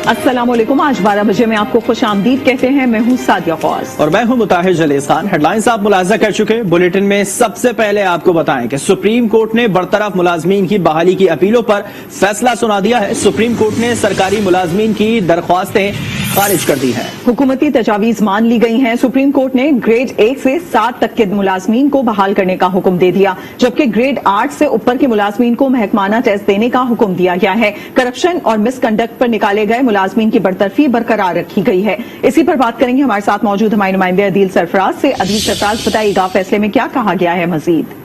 अस्सलामुअलैकुम। आज 12 बजे में आपको खुश आमदीद कहते हैं। मैं हूँ सादिया ख्वास और मैं हूँ मुताहिर जलीस खान। हेडलाइंस आप मुलाजा कर चुके। बुलेटिन में सबसे पहले आपको बताएं कि सुप्रीम कोर्ट ने बरतरफ मुलाजमीन की बहाली की अपीलों पर फैसला सुना दिया है। सुप्रीम कोर्ट ने सरकारी मुलाजमीन की दरख्वास्तें खारिज कर दी है। हुकूमती तजावीज मान ली गई हैं। सुप्रीम कोर्ट ने ग्रेड 1 से 7 तक के मुलाजमीन को बहाल करने का हुक्म दे दिया, जबकि ग्रेड 8 से ऊपर के मुलाजमीन को महकमाना टेस्ट देने का हुक्म दिया गया है। करप्शन और मिसकंडक्ट पर निकाले गए मुलाजमीन की बरतरफी बरकरार रखी गई है। इसी पर बात करेंगे। हमारे साथ मौजूद हमारे नुमाइंदे अदील सरफराज से। अदील सरफराज, बताइएगा फैसले में क्या कहा गया है मजीद?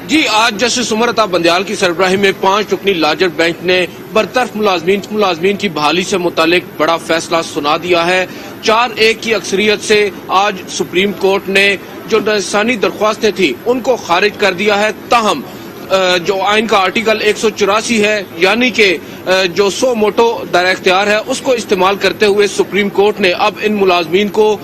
जी, आज जस्टिस उमर अता बंदयाल की सरबराही में 5 रुकनी लार्जर बेंच ने बरतरफ मुलाजमीन की बहाली से मुतालिक बड़ा फैसला सुना दिया है। 4-1 की अक्सरियत से आज सुप्रीम कोर्ट ने जो इंसानी दरख्वास्तें थी उनको खारिज कर दिया है। ताहम जो आइन का आर्टिकल 184 है, यानी कि जो सो मोटो दायरा इख्तियार है, उसको इस्तेमाल करते हुए सुप्रीम कोर्ट ने अब इन मुलाजमीन को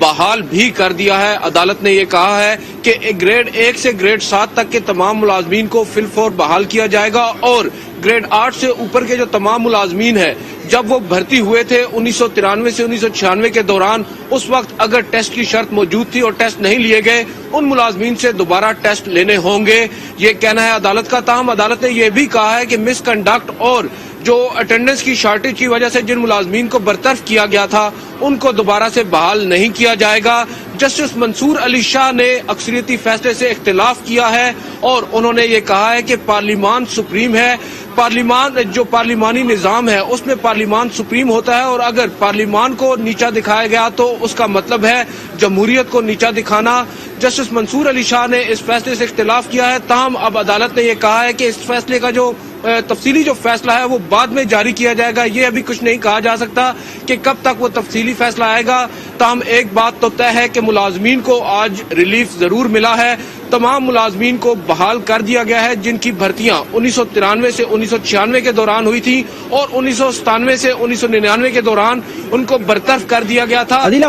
बहाल भी कर दिया है। अदालत ने ये कहा है कि ग्रेड 1 से ग्रेड 7 तक के तमाम मुलाजमीन को फिलफौर बहाल किया जाएगा और ग्रेड 8 से ऊपर के जो तमाम मुलाजमीन हैं, जब वो भर्ती हुए थे 1993 से 1996 के दौरान, उस वक्त अगर टेस्ट की शर्त मौजूद थी और टेस्ट नहीं लिए गए, उन मुलाजमीन से दोबारा टेस्ट लेने होंगे, ये कहना है अदालत का। ताहम अदालत ने यह भी कहा है कि मिसकंडक्ट और जो अटेंडेंस की शॉर्टेज की वजह से जिन मुलाजमीन को बरतरफ किया गया था उनको दोबारा से बहाल नहीं किया जाएगा। जस्टिस मंसूर अली शाह ने अक्सरियती फैसले से इख्तिलाफ किया है और उन्होंने ये कहा है कि पार्लिमान सुप्रीम है। पार्लिमान जो पार्लिमानी निजाम है उसमें पार्लिमान सुप्रीम होता है और अगर पार्लिमान को नीचा दिखाया गया तो उसका मतलब है जमहूरियत को नीचा दिखाना। जस्टिस मंसूर अली शाह ने इस फैसले से इख्तिलाफ किया है। ताहम अब अदालत ने यह कहा है कि इस फैसले का जो तफसीली जो फैसला है वो बाद में जारी किया जाएगा। ये अभी कुछ नहीं कहा जा सकता कि कब तक वो तफसीली फैसला आएगा। ताहम एक बात तो तय है कि मुलाजमीन को आज रिलीफ जरूर मिला है। तमाम मुलाजमीन को बहाल कर दिया गया है जिनकी भर्तियां 1993 से 1996 के दौरान हुई थी और 1997 से 1999 के दौरान उनको बरतरफ कर दिया गया था। अदील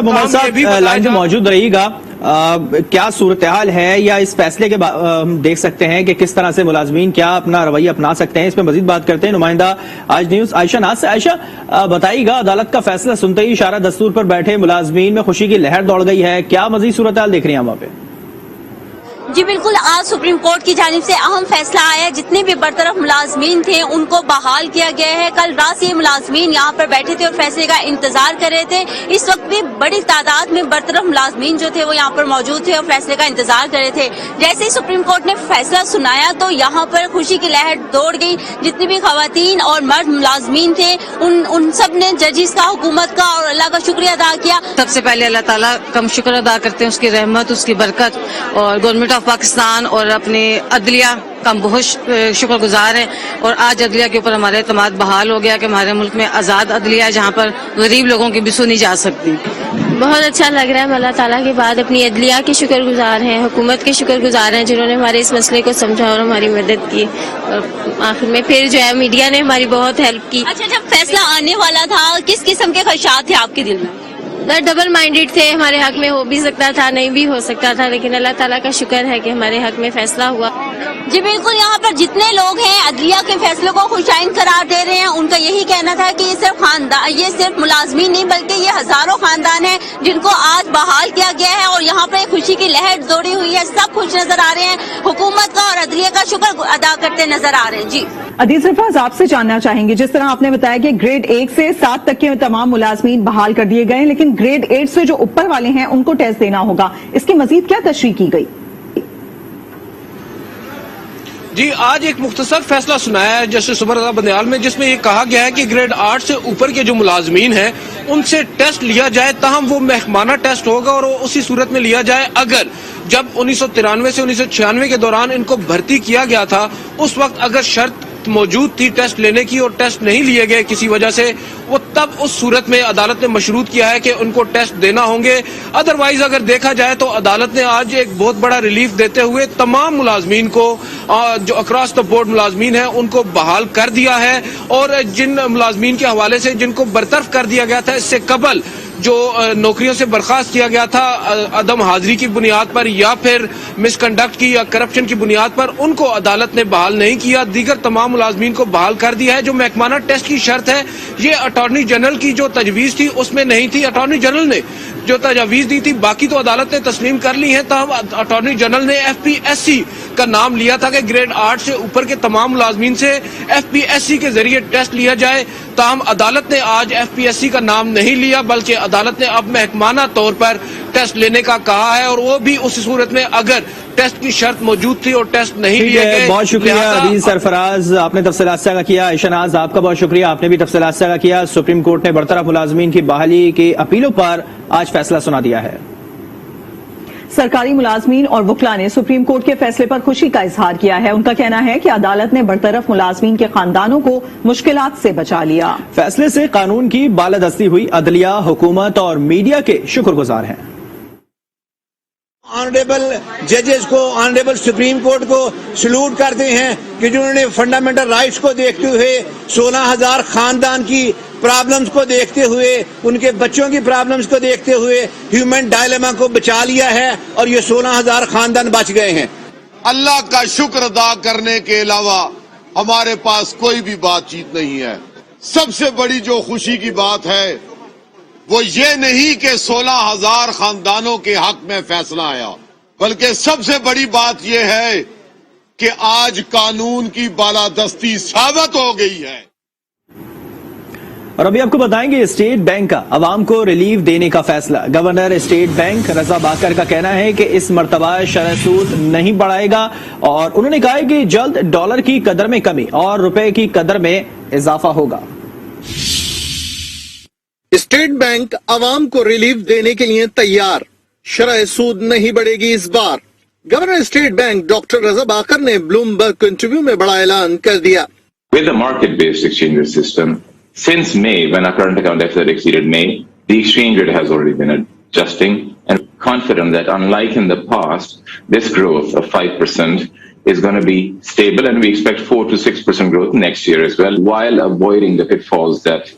लाइन में मौजूद रहिएगा। क्या सूरत हाल है या इस फैसले के हम देख सकते हैं कि किस तरह से मुलाजमीन क्या अपना रवैया अपना सकते हैं, इस पर मजीद बात करते हैं। नुमाइंदा आज न्यूज आयशा नाज से। आयशा, बताइएगा, अदालत का फैसला सुनते ही इशारा दस्तूर पर बैठे मुलाजमीन में खुशी की लहर दौड़ गई है। क्या मजीद सूरत हाल देख रही हैं वहाँ पे? जी बिल्कुल, आज सुप्रीम कोर्ट की जानिब से अहम फैसला आया। जितने भी बरतरफ मुलाजमीन थे उनको बहाल किया गया है। कल रात से मुलाजमीन यहाँ पर बैठे थे और फैसले का इंतजार कर रहे थे। इस वक्त भी बड़ी तादाद में बरतरफ मुलाजमीन जो थे वो यहाँ पर मौजूद थे और फैसले का इंतजार कर रहे थे। जैसे ही सुप्रीम कोर्ट ने फैसला सुनाया तो यहाँ पर खुशी की लहर दौड़ गई। जितनी भी खवातीन और मर्द मुलाजमीन थे उन सब ने जजिस का, हुकूमत का और अल्लाह का शुक्रिया अदा किया। सबसे पहले अल्लाह ताला का शुक्र अदा करते हैं, उसकी रहमत, उसकी बरकत, और गवर्नमेंट ऑफ पाकिस्तान और अपने अदलिया का बहुत शुक्रगुजार है। और आज अदलिया के ऊपर हमारा एतमाद बहाल हो गया कि हमारे मुल्क में आज़ाद अदलिया है जहाँ पर गरीब लोगों की भी सुनी जा सकती। बहुत अच्छा लग रहा है। अल्लाह ताला के बाद अपनी अदलिया के शुक्रगुजार हैं, हुकूमत के शुक्रगुजार हैं जिन्होंने हमारे इस मसले को समझा और हमारी मदद की। और आखिर में फिर जो है मीडिया ने हमारी बहुत हेल्प की। अच्छा, जब फैसला आने वाला था किस किस्म के खदशात थे आपके दिल में? डबल माइंडेड थे, हमारे हक में हो भी सकता था, नहीं भी हो सकता था, लेकिन अल्लाह ताला का शुक्र है कि हमारे हक में फैसला हुआ। जी बिल्कुल, यहाँ पर जितने लोग हैं अदलिया के फैसले को खुशाइन करार दे रहे हैं। उनका यही कहना था कि ये सिर्फ मुलाजमीन नहीं बल्कि ये हजारों खानदान हैं जिनको आज बहाल किया गया है और यहाँ पर खुशी की लहर दौड़ी हुई है। सब खुश नजर आ रहे हैं, हुकूमत का और अदलिया का शुक्र अदा करते नजर आ रहे हैं। जी अदील सरफराज, आपसे जानना चाहेंगे, जिस तरह आपने बताया कि ग्रेड 1 से 7 तक के तमाम मुलाजमीन बहाल कर दिए गए, लेकिन ग्रेड 8 से जो ऊपर वाले हैं उनको टेस्ट देना होगा, इसकी मजीद क्या तशरीह की गई? जी, आज एक मुख्तसर फैसला सुनाया है जस्टिस उमर अता बंदयाल में, जिसमें ये कहा गया है कि ग्रेड 8 से ऊपर के जो मुलाजमीन हैं उनसे टेस्ट लिया जाए। ताहम वो महकमाना टेस्ट होगा और उसी सूरत में लिया जाए अगर जब 1993 से 1996 के दौरान इनको भर्ती किया गया था उस वक्त अगर शर्त मौजूद थी टेस्ट लेने की और टेस्ट नहीं लिए गए किसी वजह से, वो तब उस सूरत में अदालत ने मशरूत किया है कि उनको टेस्ट देना होंगे। अदरवाइज अगर देखा जाए तो अदालत ने आज एक बहुत बड़ा रिलीफ देते हुए तमाम मुलाजमीन को जो अक्रॉस द बोर्ड मुलाजमीन है उनको बहाल कर दिया है। और जिन मुलाजमीन के हवाले से जिनको बरतरफ कर दिया गया था इससे कबल جو نوکریوں سے برخاست کیا گیا تھا عدم حاضری کی بنیاد پر یا پھر مس کنڈکٹ کی یا کرپشن کی بنیاد پر، ان کو عدالت نے بحال نہیں کیا. دیگر تمام ملازمین کو بحال کر دیا ہے. جو محکمانہ ٹیسٹ کی شرط ہے یہ اٹارنی جنرل کی جو تجویز تھی اس میں نہیں تھی. اٹارنی جنرل نے جو تجاویز دی تھی باقی تو عدالت نے تسلیم کر لی ہیں. تاہم اٹارنی جنرل نے FPSC کا نام لیا تھا کہ گریڈ 8 سے اوپر کے تمام ملازمین سے FPSC کے ذریعے ٹیسٹ لیا جائے. تاہم عدالت نے آج FPSC کا نام نہیں لیا بلکہ عدالت نے اب محکمانہ طور پر ٹیسٹ لینے کا کہا ہے، اور وہ بھی اس صورت میں اگر ٹیسٹ کی شرط موجود تھی اور ٹیسٹ نہیں لیے گئے. بہت شکریہ عزیز سرفراز، آپ نے تفصیلات سے آگاہ کیا. عائشہ ناز آپ کا بہت شکریہ، آپ نے بھی تفصیلات سے آگاہ کیا. سپریم کورٹ نے برطرف ملازمین کی بحالی کی اپیلوں پر آج فیصلہ سنا دیا ہے. سرکاری ملازمین اور وکلاء نے سپریم کورٹ کے فیصلے پر خوشی کا اظہار کیا ہے. ان کا کہنا ہے کہ عدالت نے برطرف ملازمین کے خاندانوں کو مشکلات سے بچا لیا. فیصلے سے قانون کی بالادستی ہوئی. عدلیہ، حکومت اور میڈیا کے شکر گزار ہیں. آنریبل ججز کو، آنریبل سپریم کورٹ کو سلوٹ کرتے ہیں کہ جنہوں نے فنڈامنٹل رائٹس کو دیکھتے ہوئے 16,000 خاندان کی پرابلمز کو دیکھتے ہوئے، ان کے بچوں کی پرابلمز کو دیکھتے ہوئے ہیومن ڈائلیما کو بچا لیا ہے اور یہ 16,000 خاندان بچ گئے ہیں. اللہ کا شکر ادا کرنے کے علاوہ ہمارے پاس کوئی بھی بات چیت نہیں ہے. سب سے بڑی جو خوشی کی بات ہے وہ یہ نہیں کہ 16,000 خاندانوں کے حق میں فیصلہ آیا، بلکہ سب سے بڑی بات یہ ہے کہ آج قانون کی بالادستی ثابت ہو گئی ہے. اور ابھی آپ کو بتائیں گے اسٹیٹ بینک کا عوام کو ریلیف دینے کا فیصلہ. گورنر اسٹیٹ بینک رضا باکر کا کہنا ہے کہ اس مرتبہ شرح سود نہیں بڑھائے گا، اور انہوں نے کہا کہ جلد ڈالر کی قدر میں کمی اور روپے کی قدر میں اضافہ ہوگا. اسٹیٹ بینک عوام کو ریلیف دینے کے لیے تیار، شرح سود نہیں بڑھے گی اس بار. گورنر اسٹیٹ بینک ڈاکٹر رضا باکر نے بلومبرگ انٹرویو میں بڑا اعلان کر دیا. With the market-based exchange rate system, since May, when our current account deficit exceeded May, the exchange rate has already been adjusting, and confident that unlike in the past, this growth of 5% is going to be stable, and we expect 4 to 6% growth next year as well, while avoiding the pitfalls that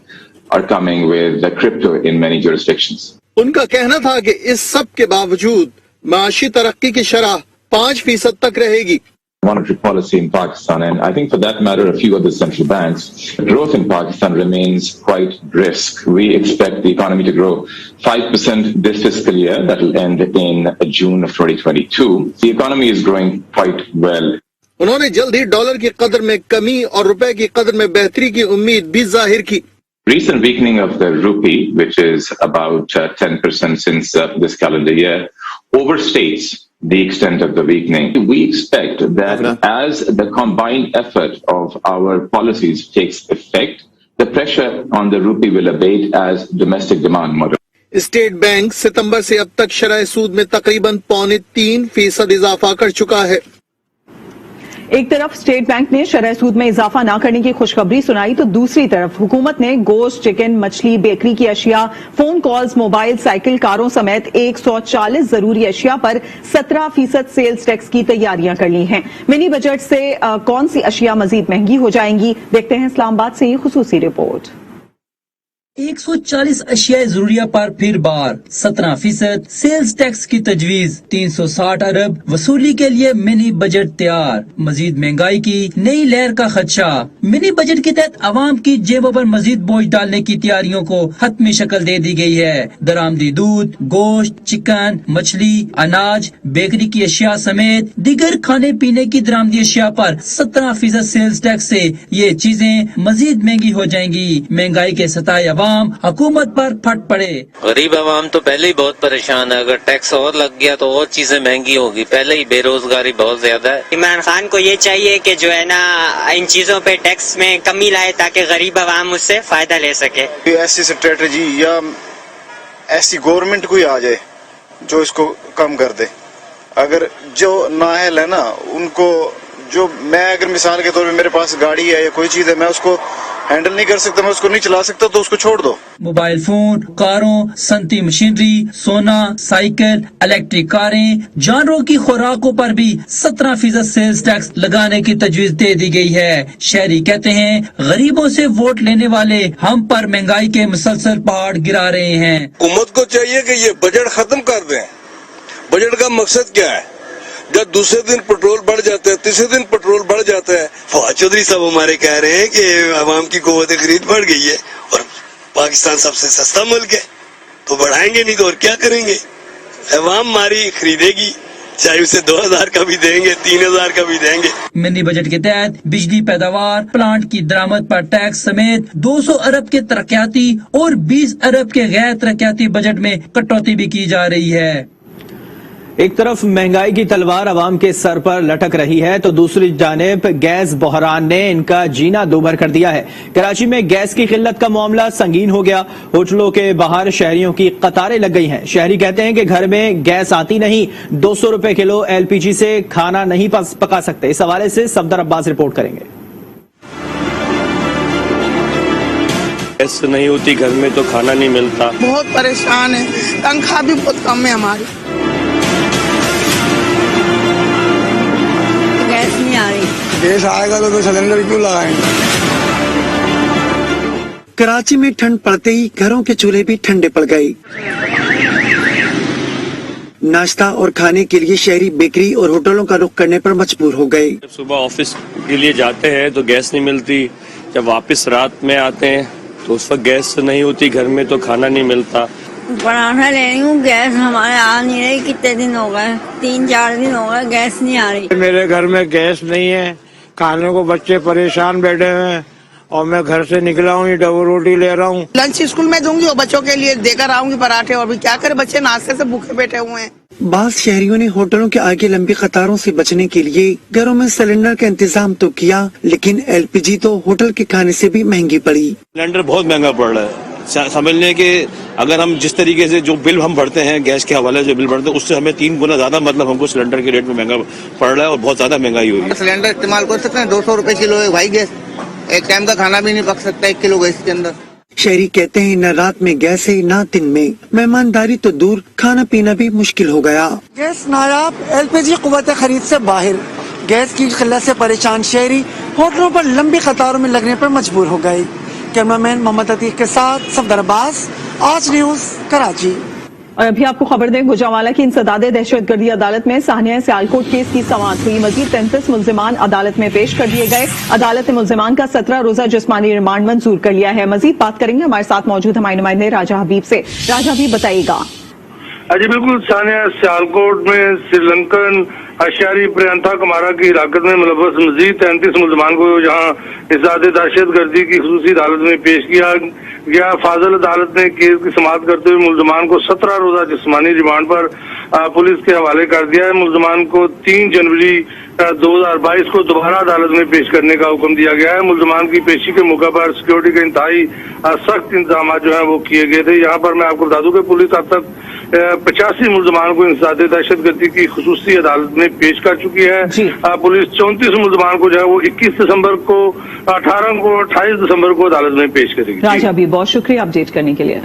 are coming with the crypto in many jurisdictions. ان کا کہنا تھا کہ اس سب کے باوجود معاشی ترقی کی شرح 5% تک رہے گی. Monetary policy in Pakistan, and I think for that matter a few other central banks, growth in Pakistan remains quite brisk. We expect the economy to grow 5% this fiscal year, that will end in June of 2022. The economy is growing quite well. انہوں نے جلد ہی dollar کی قدر میں کمی اور روپے کی قدر میں بہتری کی امید بھی ظاہر کی. Recent weakening of the rupee, which is about 10% since this calendar year, overstates the extent of the weakening. We expect that as the combined effort of our policies takes effect, the pressure on the rupee will abate as domestic demand moderates. State bank ستمبر سے اب تک شرح سود میں تقریباً 3.25% اضافہ کر چکا ہے. ایک طرف اسٹیٹ بینک نے شرح سود میں اضافہ نہ کرنے کی خوشخبری سنائی تو دوسری طرف حکومت نے گوشت، چکن، مچھلی، بیکری کی اشیاء، فون کالز، موبائل، سائیکل، کاروں سمیت 140 ضروری اشیاء پر 17% سیلز ٹیکس کی تیاریاں کر لی ہیں. منی بجٹ سے کون سی اشیاء مزید مہنگی ہو جائیں گی؟ دیکھتے ہیں اسلام آباد سے یہ خصوصی رپورٹ. 140 اشیاء ضروریہ پر پھر بار 17% سیلز ٹیکس کی تجویز. 360 ارب وصولی کے لیے منی بجٹ تیار. مزید مہنگائی کی نئی لہر کا خدشہ. منی بجٹ کے تحت عوام کی جیبوں پر مزید بوجھ ڈالنے کی تیاریوں کو حتمی شکل دے دی گئی ہے. درآمدی دودھ، گوشت، چکن، مچھلی، اناج، بیکری کی اشیاء سمیت دیگر کھانے پینے کی درآمدی اشیاء پر 17% سیلز ٹیکس سے یہ چیزیں مزید مہنگی ہو جائیں گی. مہنگائی کے ستائے عوام حکومت پر پھٹ پڑے. غریب عوام تو پہلے ہی بہت پریشان ہے، اگر ٹیکس اور لگ گیا تو اور چیزیں مہنگی ہوگی. پہلے ہی بے روزگاری بہت زیادہ ہے. عمران خان کو یہ چاہیے کہ جو ہے نا ان چیزوں پہ ٹیکس میں کمی لائے تاکہ غریب عوام اس سے فائدہ لے سکے. ایسی اسٹریٹجی یا ایسی گورنمنٹ کوئی آ جائے جو اس کو کم کر دے. اگر جو نااہل ہے نا ان کو، جو میں اگر مثال کے طور پہ میرے پاس گاڑی ہے یا کوئی چیز ہے، میں اس کو हैंडल नहीं कर सकता, मैं उसको नहीं चला सकता, तो उसको छोड़ दो। मोबाइल फोन, कारों, सनती मशीनरी, सोना, साइकिल, इलेक्ट्रिक कारें, जानवरों की खुराकों पर भी 17% सेल्स टैक्स लगाने की तजवीज दे दी गई है। शहरी कहते हैं गरीबों से वोट लेने वाले हम पर महंगाई के मुसलसल पहाड़ गिरा रहे हैं। हुकूमत को चाहिए कि ये बजट खत्म कर दें। बजट का मकसद क्या है? जब दूसरे दिन पेट्रोल बढ़ जाता है, तीसरे दिन पेट्रोल बढ़ जाता है। फवाद चौधरी साहब हमारे कह रहे हैं कि अवाम की कुव्वत खरीद बढ़ गई है और पाकिस्तान सबसे सस्ता मुल्क है, तो बढ़ाएंगे नहीं तो और क्या करेंगे? अवाम हमारी खरीदेगी, चाहे उसे 2000 का भी देंगे, 3000 का भी देंगे। मिनी बजट के तहत बिजली पैदावार, प्लांट की दरामद पर टैक्स समेत 200 अरब के तरक्याती और 20 अरब के गैर तरक्याती बजट में कटौती भी की जा रही है। एक तरफ महंगाई की तलवार अवाम के सर पर लटक रही है तो दूसरी जानिब गैस बहरान ने इनका जीना दूभर कर दिया है। कराची में गैस की किल्लत का मामला संगीन हो गया। होटलों के बाहर शहरियों की कतारें लग गई हैं। शहरी कहते हैं कि घर में गैस आती नहीं, 200 रुपए किलो एलपीजी से खाना नहीं पका सकते। इस हवाले से सफदर अब्बास रिपोर्ट करेंगे। गैस नहीं होती घर में तो खाना नहीं मिलता। बहुत परेशान है, तनख्वाह भी बहुत कम है हमारी। गैस नहीं आ रही। गैस आएगा तो सिलेंडर क्यों लगाएंगे? कराची में ठंड पड़ते ही घरों के चूल्हे भी ठंडे पड़ गए। नाश्ता और खाने के लिए शहरी बेकरी और होटलों का रुख करने पर मजबूर हो गए। सुबह ऑफिस के लिए जाते हैं तो गैस नहीं मिलती, जब वापस रात में आते हैं तो उस वक्त गैस नहीं होती घर में तो खाना नहीं मिलता। पराठा ले रही हूँ, गैस हमारे आ नहीं रही। कितने दिन हो गए? 3-4 दिन हो गए, गैस नहीं आ रही। मेरे घर में गैस नहीं है, खाने को बच्चे परेशान बैठे हैं और मैं घर से निकला हूँ, ये डबल रोटी ले रहा हूँ। लंच स्कूल में दूंगी और बच्चों के लिए देकर आऊंगी पराठे। और भी क्या करे, बच्चे नाश्ते से भूखे बैठे हुए हैं। बास शहरियों ने होटलों के आगे लंबी कतारों से बचने के लिए घरों में सिलेंडर का इंतजाम तो किया, लेकिन एलपीजी तो होटल के खाने से भी महंगी पड़ी। सिलेंडर बहुत महंगा पड़ रहा है। समझ लें कि अगर हम जिस तरीके से जो बिल हम भरते हैं गैस के हवाले से बिल भरते हैं, उससे हमें 3 गुना ज्यादा मतलब हमको सिलेंडर के रेट में महंगा पड़ रहा है और बहुत ज्यादा महंगाई हुई है। सिलेंडर इस्तेमाल कर सकते हैं, 200 रुपए किलो है भाई गैस। एक टाइम का खाना भी नहीं पक सकता 1 किलो गैस के अंदर। शहरी कहते हैं न रात में गैस है न दिन में। मेहमानदारी तो दूर, खाना पीना भी मुश्किल हो गया। गैस नायाब, एलपीजी कुव्वत खरीद से बाहर, गैस की किल्लत से परेशान शहरी होटलों पर लंबी कतारों में लगने पर मजबूर हो गए। कैमरामैन मोहम्मद अतीक के साथ सफदर अब्बास, आज न्यूज, कराची। और अभी आपको खबर दें, गुजरांवाला की इंसदादे दहशतगर्दी अदालत में सानिया सियालकोट केस की समाअत हुई। मजीद 33 मुल्जिमान अदालत में पेश कर दिए गए। अदालत ने मुल्जिमान का 17 रोजा जिस्मानी रिमांड मंजूर कर लिया है। मजीद बात करेंगे, हमारे साथ मौजूद हमारे नुमाइंदे राजा हबीब से। राजा हबीब, बताइएगा। जी बिल्कुल, सानिया सियालकोट में श्रीलंकन अशियारी प्रियंथा कुमारा की हिलाकत में मुलव्वस मजीद 33 मुल्जिमान को जहां इंसदादे दहशतगर्दी की खुसूसी अदालत में पेश किया गया। फाजल अदालत ने केस की समाअत करते हुए मुल्जिमान को 17 रोजा जिस्मानी रिमांड पर पुलिस के हवाले कर दिया है। मुल्जिमान को 3 जनवरी 2022 को दोबारा अदालत में पेश करने का हुक्म दिया गया है। मुल्जिमान की पेशी के मौके पर सिक्योरिटी के इंतहाई सख्त इंतजाम जो है वो किए गए थे। यहाँ पर मैं आपको बता दूं कि पुलिस अब तक 85 मुल्जिमान को इंसदादे दहशतगर्दी की खुसूसी अदालत में पेश कर चुकी है। पुलिस 34 मुल्जिमान को जो है वो 21 दिसंबर को, 18 को, 28 दिसंबर को अदालत में पेश करेगी। राजा भी बहुत शुक्रिया अपडेट करने के लिए।